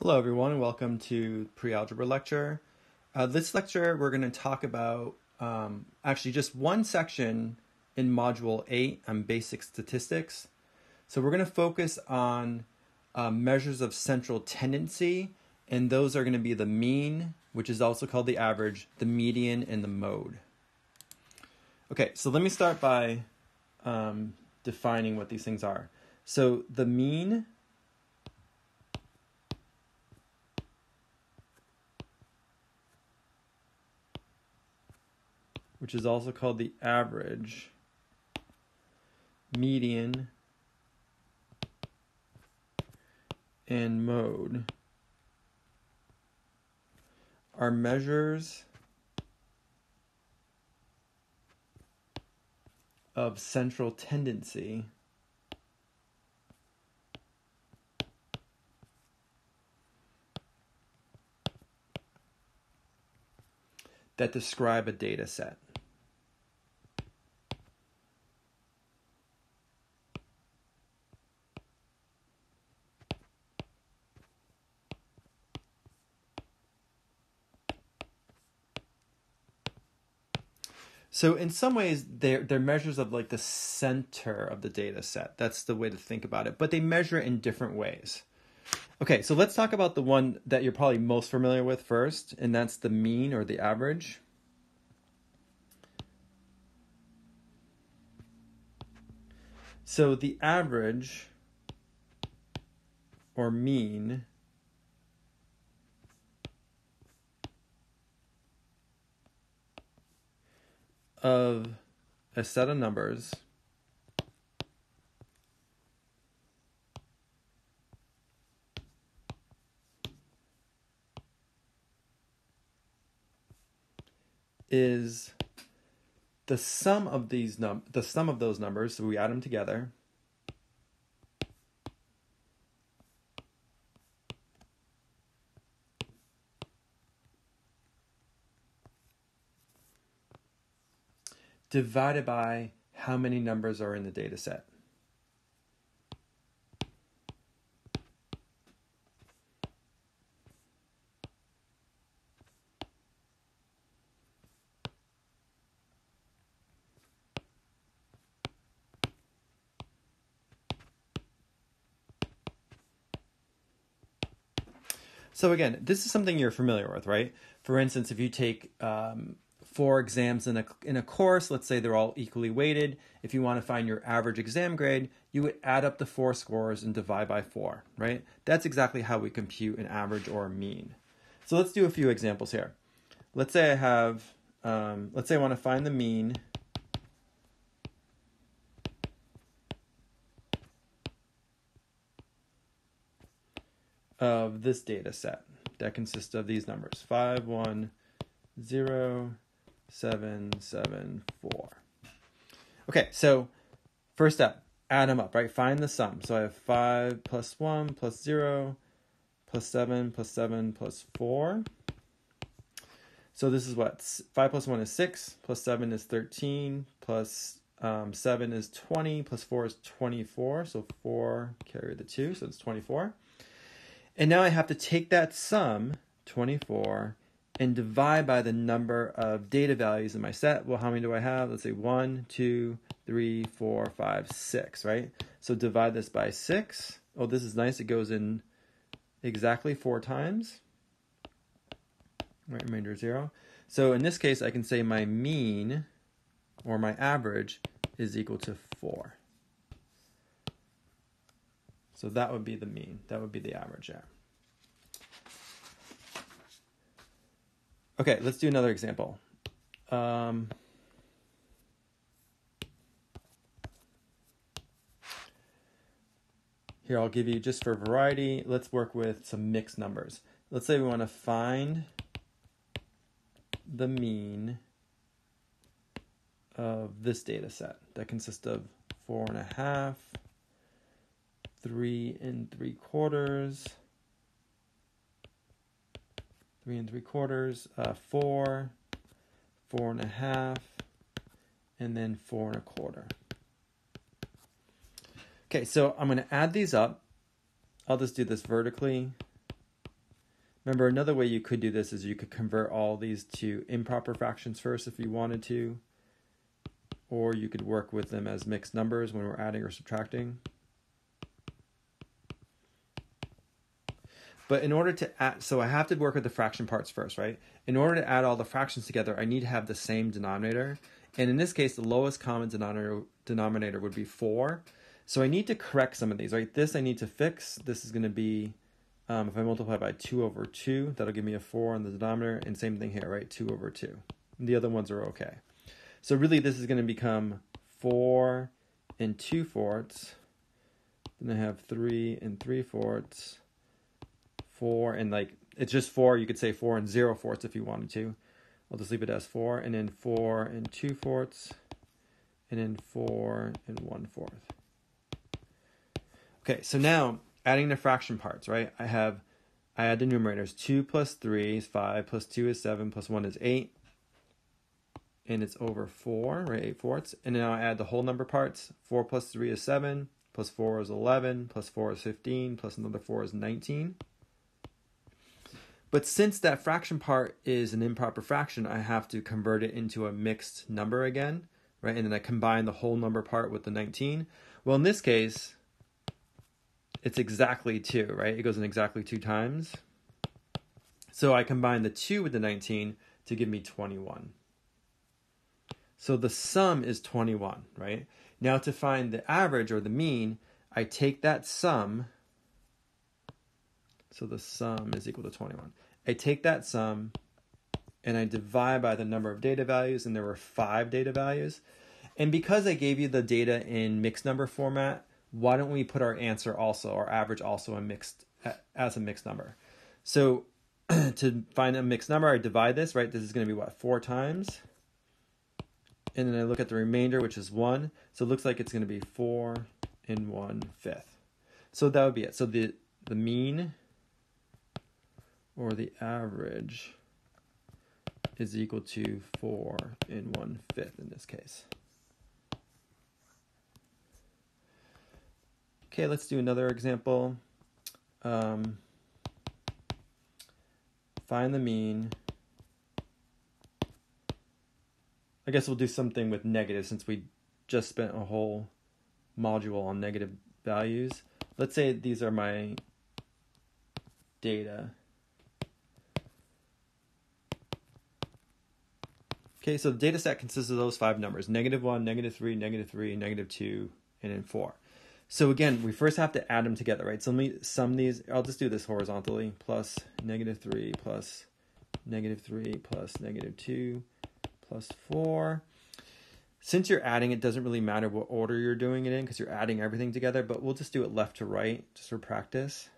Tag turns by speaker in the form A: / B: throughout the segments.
A: Hello everyone and welcome to pre-algebra lecture. This lecture we're going to talk about actually just one section in module 8 on basic statistics. So we're going to focus on measures of central tendency, and those are going to be the mean, which is also called the average, the median, and the mode. Okay, so let me start by defining what these things are. So the mean which is also called the average, median, and mode, are measures of central tendency that describe a data set. So in some ways, they're measures of like the center of the data set. That's the way to think about it. But they measure in different ways. Okay, so let's talk about the one that you're probably most familiar with first, and that's the mean or the average. So the average or mean of a set of numbers is the sum of these those numbers, so we add them together, divided by how many numbers are in the data set. So again, this is something you're familiar with, right? For instance, if you take 4 exams in a course, let's say they're all equally weighted. If you want to find your average exam grade, you would add up the 4 scores and divide by 4, right? That's exactly how we compute an average or a mean. So let's do a few examples here. Let's say I have, let's say I want to find the mean of this data set that consists of these numbers: 5, 1, 0, 7, 7, 4. Okay, so first step, add them up, right? Find the sum. So I have 5 plus 1 plus 0 plus 7 plus 7 plus 4. So this is what? 5 plus 1 is 6, plus 7 is 13, plus 7 is 20, plus 4 is 24. So 4 carry the 2, so it's 24. And now I have to take that sum, 24, and divide by the number of data values in my set. Well, how many do I have? Let's say 1, 2, 3, 4, 5, 6, right? So divide this by 6. Oh, this is nice. It goes in exactly 4 times. Right, remainder 0. So in this case, I can say my mean or my average is equal to 4. So that would be the mean. That would be the average there. Okay, let's do another example. Here, I'll give you, just for variety, let's work with some mixed numbers. Let's say we want to find the mean of this data set that consists of 4.5, 3 3/4, 3 3/4, 4, 4.5, and then 4 1/4. Okay, so I'm going to add these up. I'll just do this vertically. Remember, another way you could do this is you could convert all these to improper fractions first if you wanted to, or you could work with them as mixed numbers when we're adding or subtracting. But in order to add, so I have to work with the fraction parts first, right? In order to add all the fractions together, I need to have the same denominator. And in this case, the lowest common denominator would be 4. So I need to correct some of these, right? This I need to fix. This is going to be, if I multiply by 2 over 2, that'll give me a 4 on the denominator. And same thing here, right? 2 over 2. And the other ones are okay. So really, this is going to become 4 and 2/4. Then I have 3 and 3/4. 4 and it's just 4. You could say 4 and 0/4 if you wanted to. I'll just leave it as 4, and then 4 and 2/4, and then 4 and 1/4. Okay, so now adding the fraction parts, right? I add the numerators. 2 plus 3 is 5, plus 2 is 7, plus 1 is 8, and it's over 4, right? 8/4. And now I add the whole number parts. 4 plus 3 is 7, plus 4 is 11, plus 4 is 15, plus another 4 is 19. But since that fraction part is an improper fraction, I have to convert it into a mixed number again, right? And then I combine the whole number part with the 19. Well, in this case, it's exactly 2, right? It goes in exactly 2 times. So I combine the 2 with the 19 to give me 21. So the sum is 21, right? Now to find the average or the mean, I take that sum. So the sum is equal to 21. I take that sum and I divide by the number of data values, and there were 5 data values. And because I gave you the data in mixed number format, why don't we put our answer also, our average also as a mixed number? So to find a mixed number, I divide this, right? This is going to be what, 4 times? And then I look at the remainder, which is 1. So it looks like it's going to be 4 and 1/5. So that would be it. So the mean, or the average, is equal to 4 and 1/5 in this case. Okay, let's do another example. Find the mean. I guess we'll do something with negative since we just spent a whole module on negative values. Let's say these are my data. Okay, so the data set consists of those 5 numbers: -1, -3, -3, -2, and then 4. So again, we first have to add them together, right? So let me sum these. I'll just do this horizontally. Plus -3 plus -3 plus -2 plus 4. Since you're adding, it doesn't really matter what order you're doing it in because you're adding everything together, but we'll just do it left to right just for practice.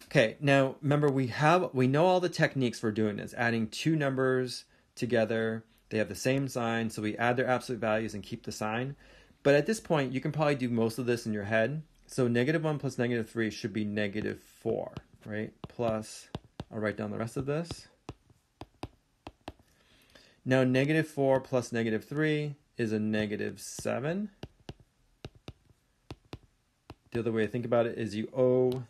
A: Okay, now remember we know all the techniques for doing this, adding 2 numbers together. They have the same sign, so we add their absolute values and keep the sign. But at this point, you can probably do most of this in your head. So -1 plus -3 should be -4, right? Plus, I'll write down the rest of this. Now -4 plus -3 is a -7. The other way to think about it is you owe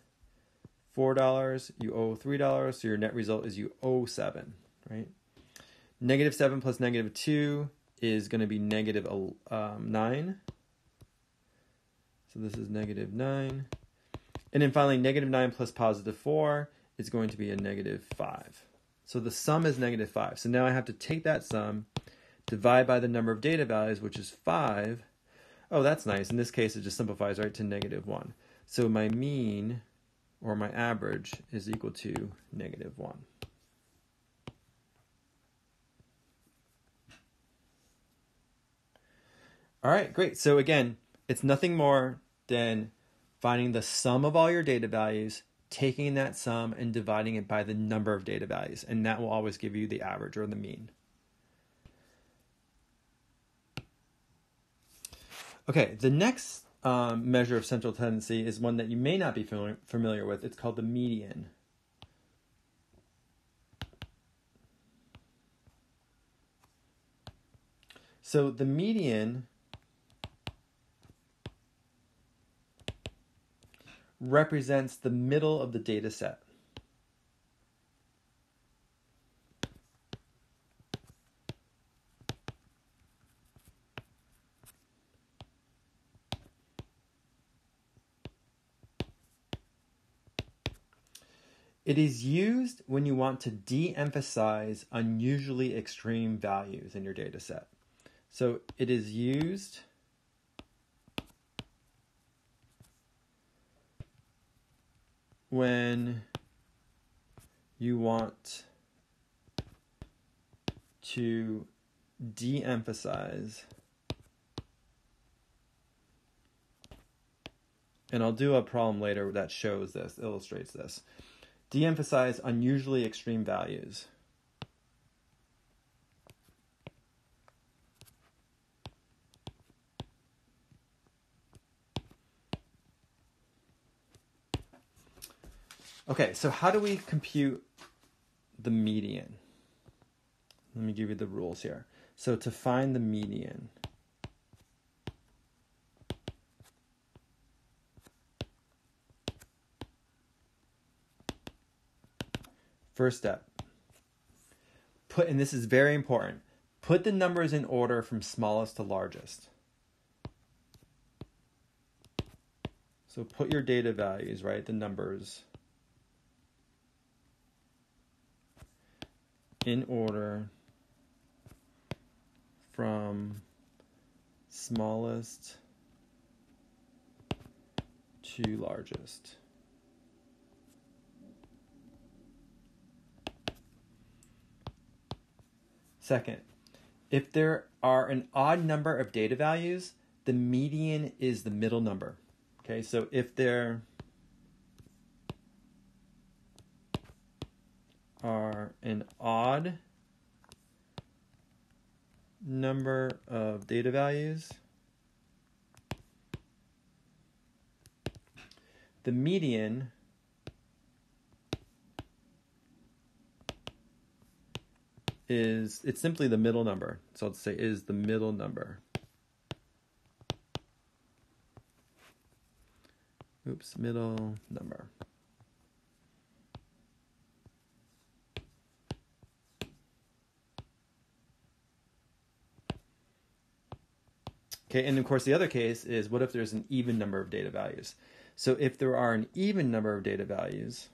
A: $4, you owe $3, so your net result is you owe 7, right? -7 plus -2 is going to be -9. So this is -9. And then finally, -9 plus +4 is going to be a -5. So the sum is -5. So now I have to take that sum, divide by the number of data values, which is 5. Oh, that's nice. In this case, it just simplifies right to -1. So my mean, or my average, is equal to -1. All right, great. So again, it's nothing more than finding the sum of all your data values, taking that sum and dividing it by the number of data values, and that will always give you the average or the mean. Okay, the next measure of central tendency is one that you may not be familiar with. It's called the median. So the median represents the middle of the data set. It is used when you want to de-emphasize unusually extreme values in your data set. So it is used when you want to de-emphasize, and I'll do a problem later that shows this, illustrates this. De-emphasize unusually extreme values. Okay, so how do we compute the median? Let me give you the rules here. So to find the median, first step, and this is very important, put the numbers in order from smallest to largest. So put your data values, right, the numbers, in order from smallest to largest. Second, if there are an odd number of data values, the median is the middle number. Okay, so if there are an odd number of data values, the median it's simply the middle number. So I'll say is the middle number. Oops, middle number. Okay, and of course the other case is what if there's an even number of data values? So if there are an even number of data values,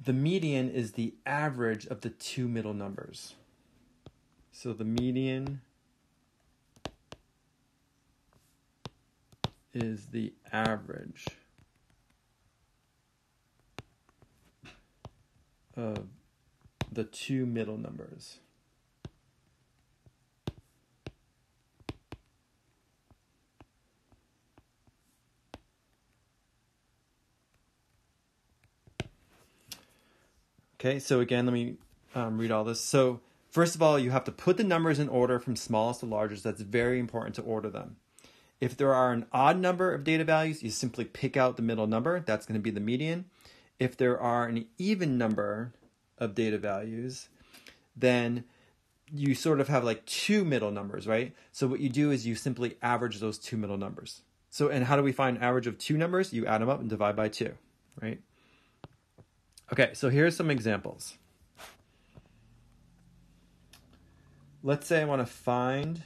A: the median is the average of the two middle numbers. So the median is the average of the two middle numbers. Okay, so again, let me read all this. So first of all, you have to put the numbers in order from smallest to largest. That's very important to order them. If there are an odd number of data values, you simply pick out the middle number. That's going to be the median. If there are an even number of data values, then you sort of have like two middle numbers, right? So what you do is you simply average those two middle numbers. So, and how do we find average of two numbers? You add them up and divide by 2, right? Okay, so here's some examples. Let's say I want to find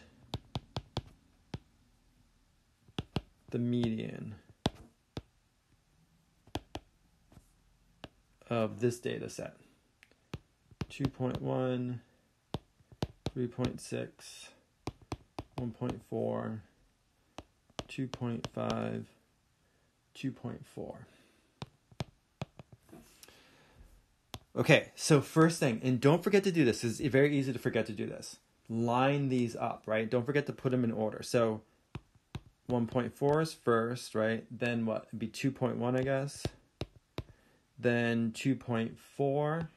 A: the median of this data set. 2.1, 3.6, 1.4, 2.5, 2.4. Okay, so first thing, and don't forget to do this. It's very easy to forget to do this. Line these up, right? Don't forget to put them in order. So 1.4 is first, right? Then what? It'd be 2.1, I guess. Then 2.4.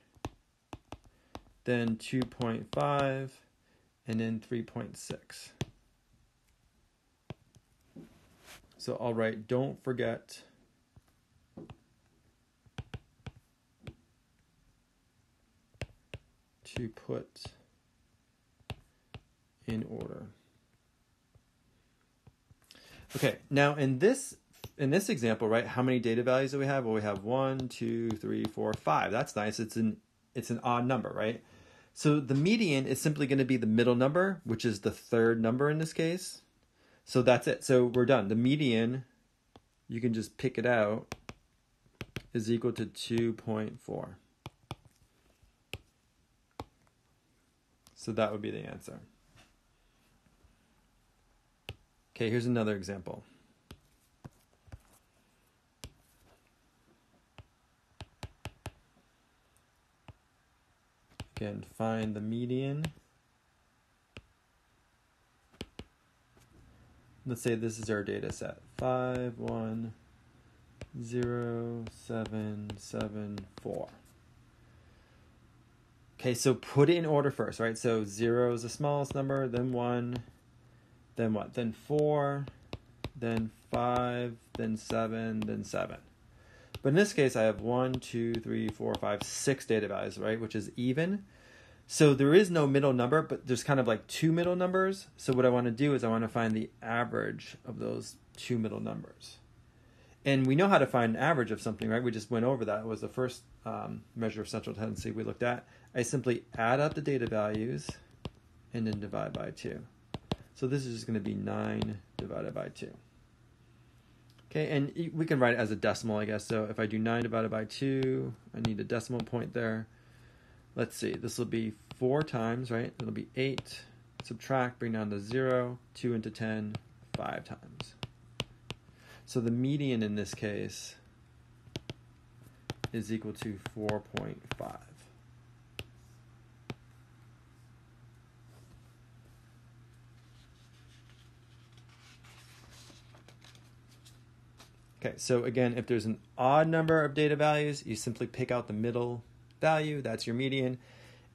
A: Then 2.5. And then 3.6. So I'll write, don't forget to put in order. Okay, now in this in this example, right, how many data values do we have? Well, we have 1, 2, 3, 4, 5. That's nice. It's an odd number, right? So the median is simply going to be the middle number, which is the third number in this case. So that's it. So we're done. The median, you can just pick it out, is equal to 2.4. So that would be the answer. Okay, here's another example. Again, find the median. Let's say this is our data set. 5, 1, 0, 7, 7, 4. Okay, so put it in order first, right? So 0 is the smallest number, then 1, then what? Then 4, then 5, then 7, then 7. But in this case, I have 1, 2, 3, 4, 5, 6 data values, right? Which is even. So there is no middle number, but there's kind of like two middle numbers. So what I want to do is I want to find the average of those two middle numbers. And we know how to find an average of something, right? We just went over that. It was the first measure of central tendency we looked at. I simply add up the data values and then divide by 2. So this is just going to be 9 divided by 2. Okay, and we can write it as a decimal, I guess. So if I do 9 divided by 2, I need a decimal point there. Let's see, this will be 4 times, right? It'll be 8. Subtract, bring down to 0, 2 into 10, 5 times. So the median in this case is equal to 4.5. Okay, so again, if there's an odd number of data values, you simply pick out the middle value, that's your median.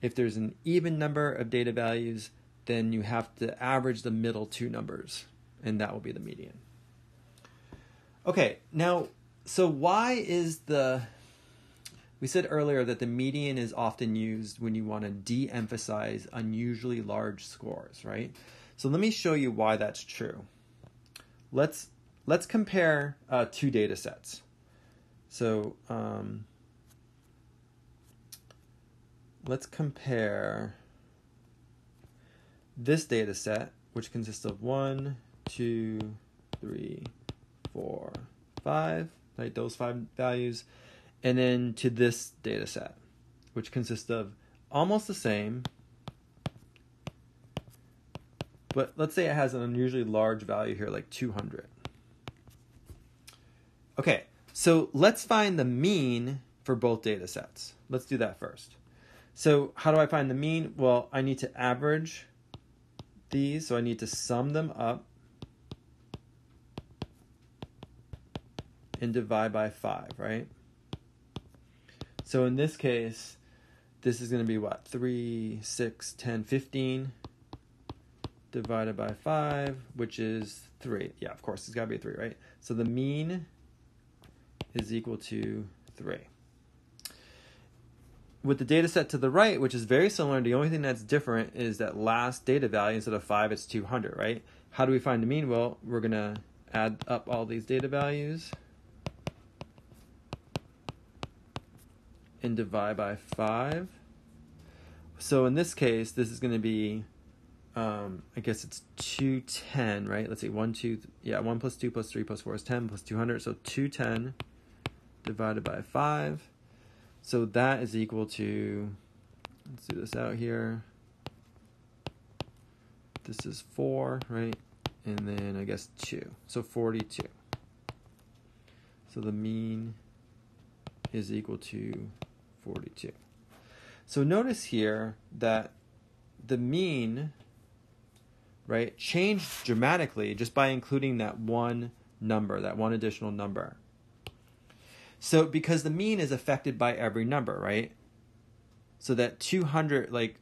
A: If there's an even number of data values, then you have to average the middle two numbers, and that will be the median. Okay, now, so why is we said earlier that the median is often used when you want to de-emphasize unusually large scores, right? So let me show you why that's true. Let's compare two data sets. So let's compare this data set, which consists of 1, 2, 3, 4, 5, right? Those 5 values, and then to this data set, which consists of almost the same, but let's say it has an unusually large value here, like 200. Okay, so let's find the mean for both data sets. Let's do that first. So how do I find the mean? Well, I need to average these, so I need to sum them up and divide by 5, right? So in this case, this is going to be what? 3, 6, 10, 15 divided by 5, which is 3. Yeah, of course, it's got to be a 3, right? So the mean is equal to 3. With the data set to the right, which is very similar, the only thing that's different is that last data value, instead of 5, it's 200, right? How do we find the mean? Well, we're going to add up all these data values and divide by 5. So in this case, this is going to be, I guess it's 210, right? Let's see, 1 plus 2 plus 3 plus 4 is 10 plus 200. So 210 divided by 5. So that is equal to, let's do this out here. This is 4, right? And then I guess 2. So 42. So the mean is equal to 42. So notice here that the mean, right, changed dramatically just by including that one number, that one additional number. So because the mean is affected by every number, right? So that 200 like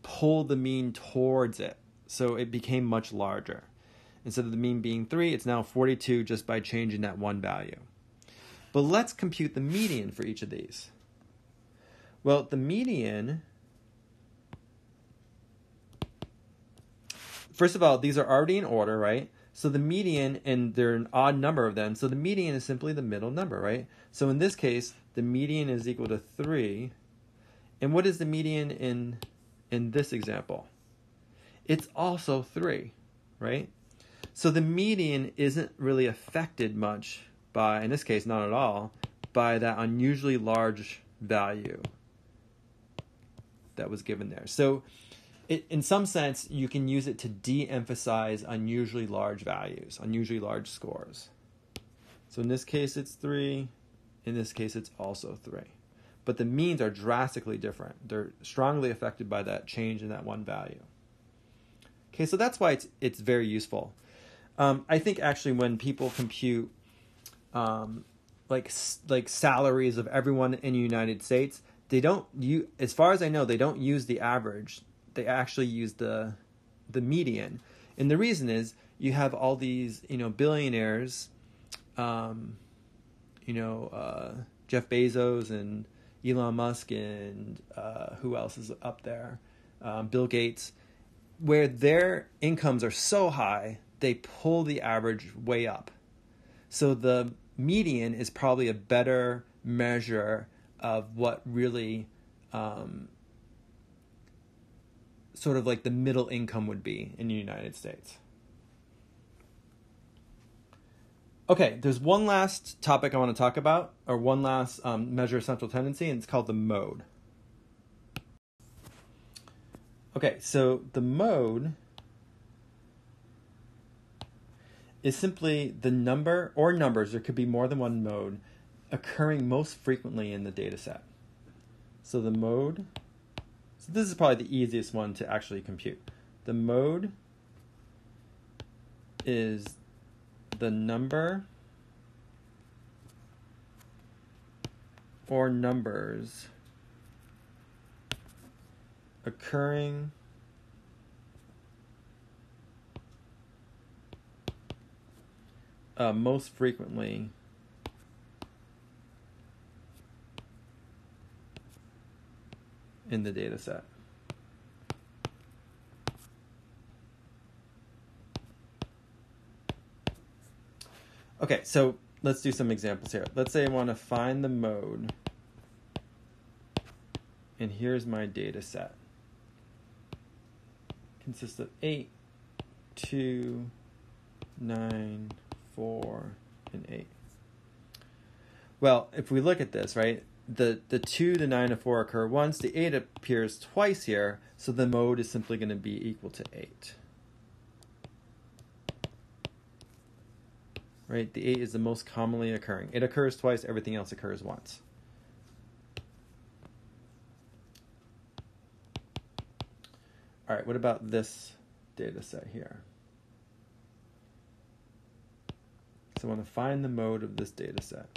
A: pulled the mean towards it. So it became much larger. Instead of the mean being 3, it's now 42 just by changing that one value. But let's compute the median for each of these. Well, the median, first of all, these are already in order, right? So the median, and there are an odd number of them, so the median is simply the middle number, right? So in this case, the median is equal to 3. And what is the median in this example? It's also 3, right? So the median isn't really affected much by, in this case, not at all, by that unusually large value that was given there. So in some sense, you can use it to de-emphasize unusually large values, unusually large scores. So in this case, it's 3. In this case, it's also 3. But the means are drastically different. They're strongly affected by that change in that one value. Okay, so that's why it's very useful. I think actually when people compute like salaries of everyone in the United States, they don't use, as far as I know, they don't use the average. They actually use the median. And the reason is you have all these, billionaires, Jeff Bezos and Elon Musk and who else is up there? Bill Gates, where their incomes are so high, they pull the average way up. So the median is probably a better measure of what really sort of like the middle income would be in the United States. Okay, there's one last topic I want to talk about, or one last measure of central tendency, and it's called the mode. Okay, so the mode is simply the number or numbers, there could be more than one mode, occurring most frequently in the data set. So the mode, so this is probably the easiest one to actually compute. The mode is the number or numbers occurring most frequently in the data set. Okay, so let's do some examples here. Let's say I want to find the mode, and here's my data set. Consists of 8, 2, 9, 4, and 8. Well, if we look at this, right, the 2, the 9, and 4 occur once, the 8 appears twice here, so the mode is simply going to be equal to 8. Right, the 8 is the most commonly occurring. It occurs twice, everything else occurs once. All right, what about this data set here? So I want to find the mode of this data set.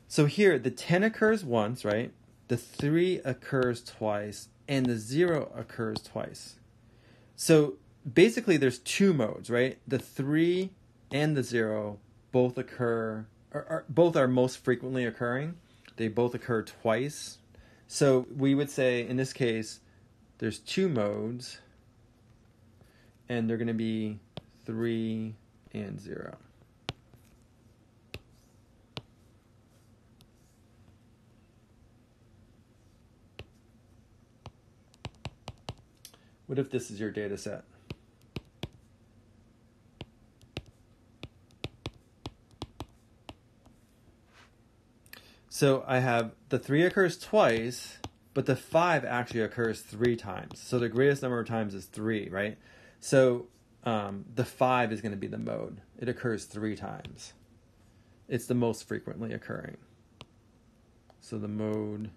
A: So here, the 10 occurs once, right? The 3 occurs twice, and the 0 occurs twice. So basically there's two modes, right? The 3 and the 0 both occur, both are most frequently occurring. They both occur twice. So we would say, in this case, there's two modes, and they're going to be 3 and 0. What if this is your data set? So I have the 3 occurs twice, but the 5 actually occurs 3 times. So the greatest number of times is 3, right? So the 5 is going to be the mode. It occurs 3 times. It's the most frequently occurring. So the mode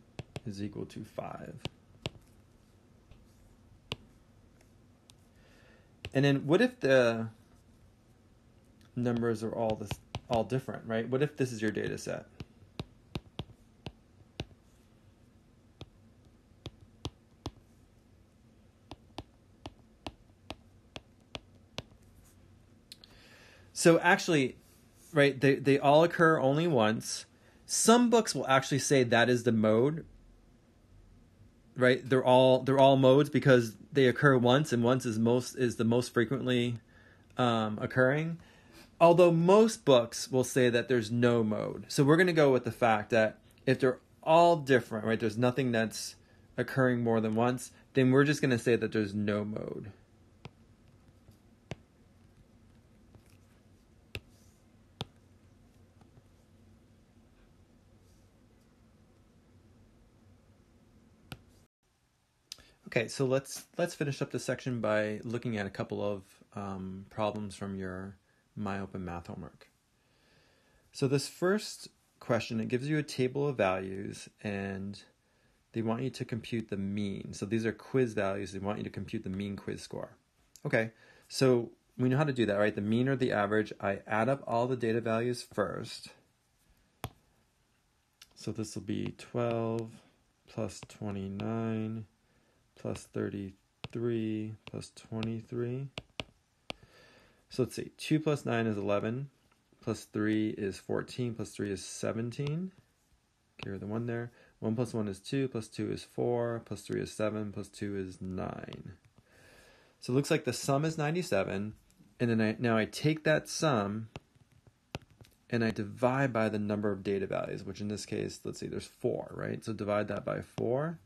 A: is equal to 5. And then what if the numbers are all different, right? What if this is your data set? So actually, right, they all occur only once. Some books will actually say that is the mode. right? They're all modes because they occur once, and once is the most frequently occurring. Although most books will say that there's no mode. So we're going to go with the fact that if they're all different, right, there's nothing that's occurring more than once, then we're just going to say that there's no mode. Okay, so let's finish up this section by looking at a couple of problems from your MyOpen Math homework. So this first question, it gives you a table of values, and they want you to compute the mean. So these are quiz values. They want you to compute the mean quiz score. Okay, so we know how to do that, right? The mean or the average. I add up all the data values first. So this will be 12 plus 29 plus 33 plus 23. So let's see, 2 plus 9 is 11, plus 3 is 14, plus 3 is 17. Get rid of the 1 there. 1 plus 1 is 2, plus 2 is 4, plus 3 is 7, plus 2 is 9. So it looks like the sum is 97, and then now I take that sum and I divide by the number of data values, which in this case, let's see, there's 4, right? So divide that by 4.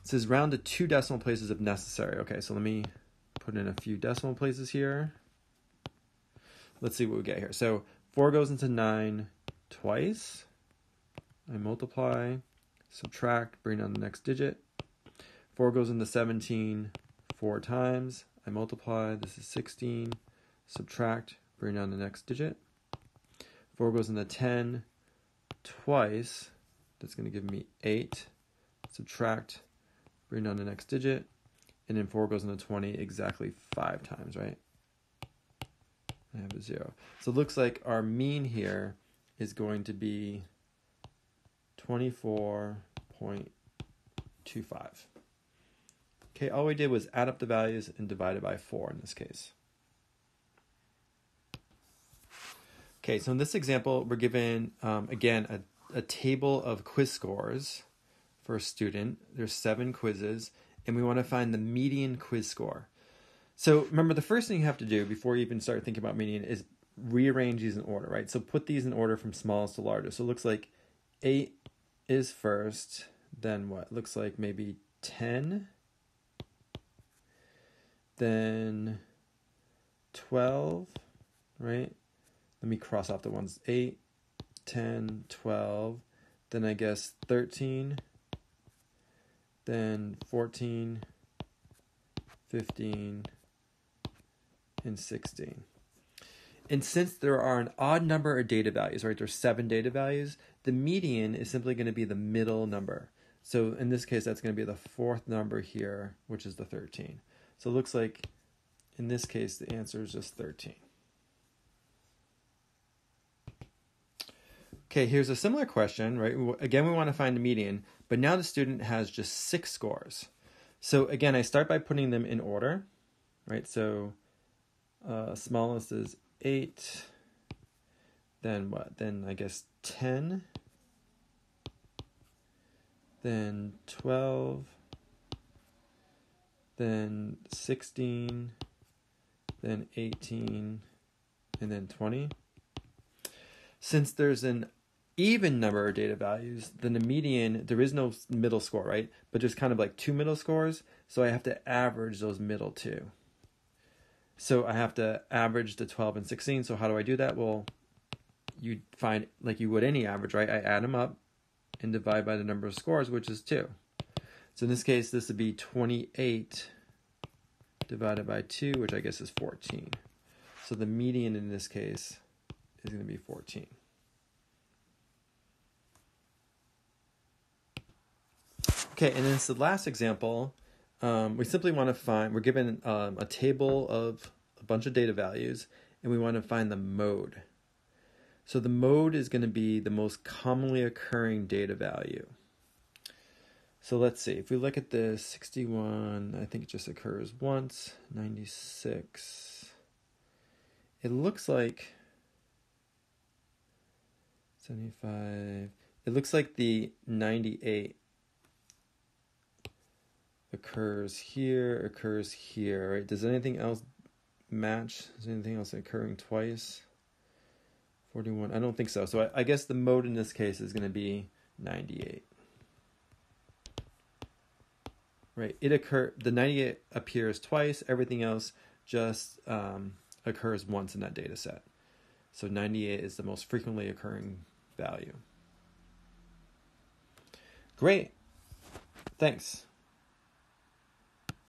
A: It says round to 2 decimal places if necessary. Okay, so let me put in a few decimal places here. Let's see what we get here. So 4 goes into 9 twice. I multiply, subtract, bring down the next digit. 4 goes into 17 4 times. I multiply, this is 16. Subtract, bring down the next digit. 4 goes into 10 twice. That's going to give me 8. Subtract, bring down the next digit. And then 4 goes into 20 exactly 5 times, right? I have a 0. So it looks like our mean here is going to be 24.25. Okay, all we did was add up the values and divide it by 4 in this case. Okay, so in this example, we're given, again, a table of quiz scores for a student. There's 7 quizzes, and we want to find the median quiz score. So remember, the first thing you have to do before you even start thinking about median is rearrange these in order, right? So put these in order from smallest to largest. So it looks like 8 is first, then what? Looks like maybe 10, then 12, right? Let me cross off the ones. 8, 10, 12, then I guess 13, then 14, 15, and 16. And since there are an odd number of data values, right, there's 7 data values, the median is simply going to be the middle number. So in this case, that's going to be the 4th number here, which is the 13. So it looks like, in this case, the answer is just 13. Okay, here's a similar question, right? Again, we want to find the median, but now the student has just 6 scores. So again, I start by putting them in order, right? So smallest is 8, then what? Then I guess 10, then 12, then 16, then 18, and then 20. Since there's an even number of data values, then the median, there is no middle score, right? But there's kind of like 2 middle scores, so I have to average those middle 2. So I have to average the 12 and 16. So how do I do that? Well, you find, like you would any average, right? I add them up and divide by the number of scores, which is 2. So in this case, this would be 28 divided by 2, which I guess is 14. So the median in this case is going to be 14. Okay, and then it's the last example. We simply want to find, we're given a table of a bunch of data values, and we want to find the mode. So the mode is going to be the most commonly occurring data value. So let's see, if we look at this, 61, I think it just occurs once, 96. It looks like 75, it looks like the 98 occurs here, right? Does anything else match? Is anything else occurring twice? 41, I don't think so. So I guess the mode in this case is going to be 98. Right, the 98 appears twice, everything else just occurs once in that data set. So 98 is the most frequently occurring value. Great, thanks.